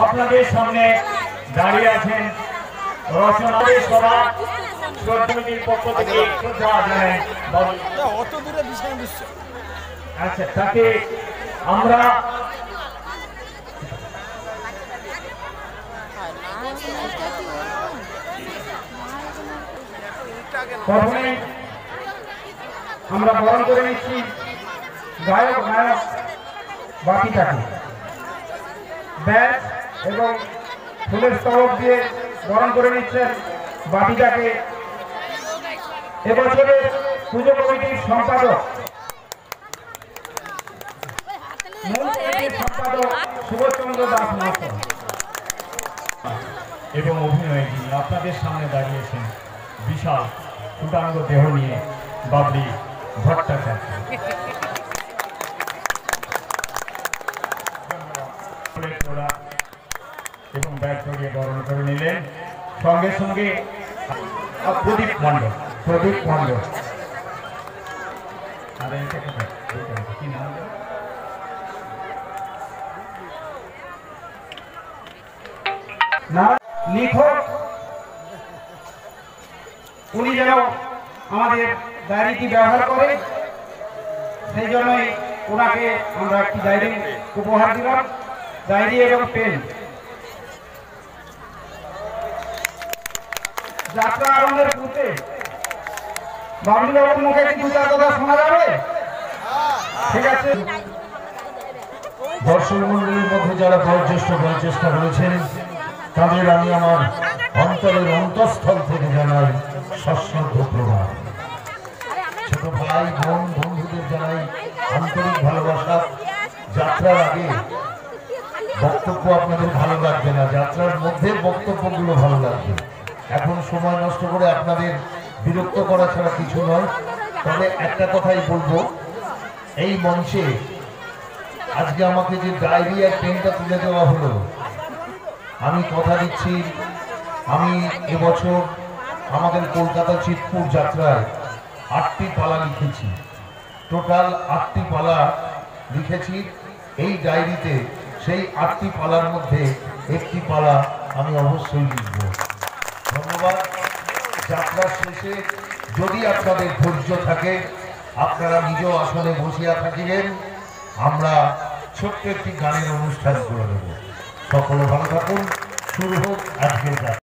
আপনাদের সামনে দাঁড়িয়ে আছেন রচনা সভা কমিটির পক্ষ থেকে শ্রদ্ধা জানাই। অত দূরে বিষয় বুঝছো। আচ্ছা, তাকে আমরা প্রথমে আমরা বরণ করে নিচ্ছি গায়ক নায়ক বাকিটাকে ব্যাস এবং ফুলের স্তবক দিয়ে বরণ করে নিচ্ছেন বাকিটাকে। এবছরের পুজো কমিটির সম্পাদক সুবোধচন্দ্র দাস মহাশয় এবং অভিনয়ে যিনি আপনাদের সামনে দাঁড়িয়েছেন বিশাল সুটাঙ্গ দেহ নিয়ে বাবলি ভট্টাচার্য। এবং ব্যাগ চড়িয়ে বরণ করে নিলেন। সঙ্গে সঙ্গে প্রদীপ মণ্ডল কি নাম না লিখক, উনি যেন আমাদের ডায়েরিটি ব্যবহার করে সেই জন্যই ওনাকে আমরা একটি ডায়েরি উপহার দিলাম, ডায়েরি এবং পেন। যাত্রা আরম্ভের পূর্বে বাবলু বাবুর মুখে কি দু চার কথা শোনা যাবে? ঠিক আছে। দর্শক মন্ডলীর মধ্যে যারা বয়োজ্যেষ্ঠ বয়োজ্যেষ্ঠা রয়েছেন তাদের আমি আমার অন্তরের অন্তঃস্থল থেকে জানাই সশ্রদ্ধ প্রণাম। ছোট ভাই বোন বন্ধুদের জানাই আন্তরিক ভালোবাসা। যাত্রার আগে বক্তব্য আপনাদের ভালো লাগবে না, যাত্রার মধ্যে বক্তব্যগুলো ভালো লাগবে। এখন সময় নষ্ট করে আপনাদের বিরক্ত করা ছাড়া কিছু নয়। তবে একটা কথাই বলবো, এই মঞ্চে আজকে আমাকে যে ডায়েরি আর পেনটা তুলে দেওয়া হলো, আমি কথা দিচ্ছি আমি এবছর আমাদের কলকাতা চিতপুর যাত্রায় 8টি পালা লিখেছি। টোটাল 8টি পালা লিখেছি এই ডায়েরিতে। সেই 8টি পালার মধ্যে একটি পালা আমি অবশ্যই লিখব। ধন্যবাদ। যাত্রার শেষে যদি আপনাদের ধৈর্য থাকে আপনারা নিজ আসনে বসিয়া থাকিবেন, আমরা ছোট্ট একটি গানের অনুষ্ঠান করে দেব। সকলে ভালো থাকুন। শুরু হোক আজকের যাত্রা।